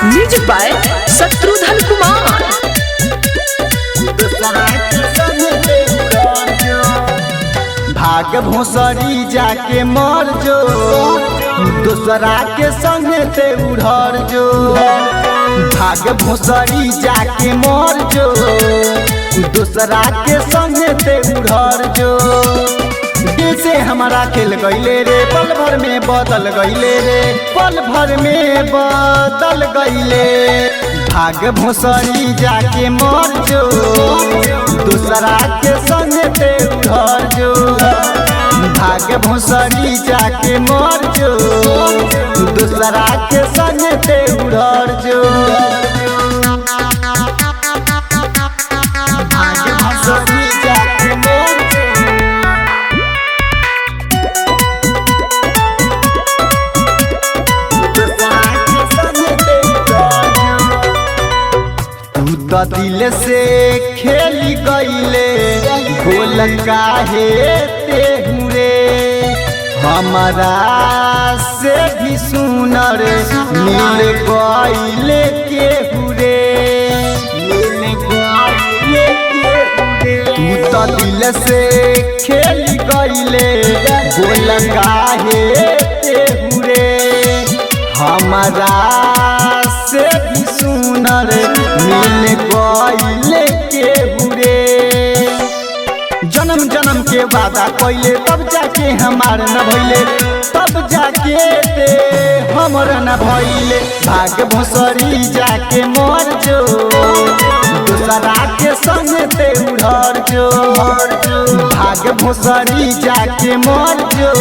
Music by Shatrughan Kumar. भाग भोसरी जाके मर जो, दूसरा के संगे ते उड़र जो। भाग भोसरी जाके मर जो, दूसरा के संगे ते उड़र जो। दिल से हमारा खेल गईले रे, पल भर में बदल गईले रे, पल भर में बदल गईले। भाग भोसरी जाके मर जो, दूसरा के संग ते उधर जो। भाग भोसरी जाके मर जो, दूसरा के संग ते उधर जो। भाग भोसरी जाके मर जो, तो दिल से खेली गईले गोल काहे ते हुरे। हमारा से भी सुनर मिल गईले के हुरे, मिल गईले के हुरे। तू तो दिल से खेली गईले गोल काहे ते हुरे। हमारा से भी सुनर मिल गईले के हुरे। जन्म जन्म के वादा कइले तब जाके हमार न भइले, तब जाके ते हमर न भइले। भाग भोसरी जाके मर जो, दूसरा के संग ते उड़र जो। भाग भोसरी जाके मर जो,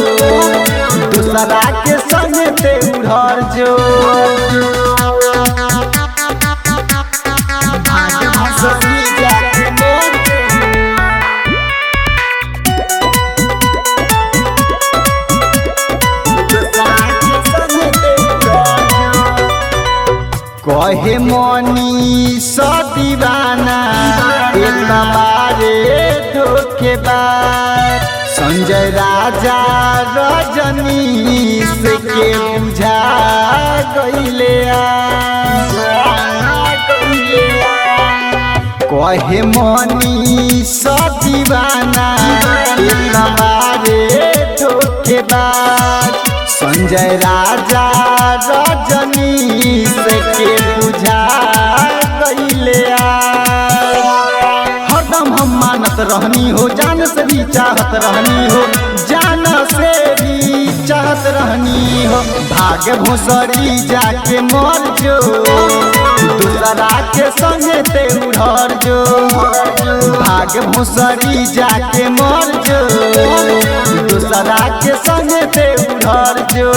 दूसरा के संग ते उड़र जो। भाग भोसरी जाके मर कहे मनी सा दीवाना एक बारे धोखेबाज। संजय राजा रजनीश के बुझा गईले। कहे मनी सा दीवाना एक बारे धोखेबाज। संजय राजा रजनीश के बुझा गईले। हरदम हम मानत रहनी हो, जान से भी चाहत रहनी हो, जान से भी चाहत रहनी हो। भाग भोसरी जाके मर जो, दूसरा के संगे ते उड़र जो। भाग भोसरी जाके मर जो, दूसरा के संगे ते उड़र जो।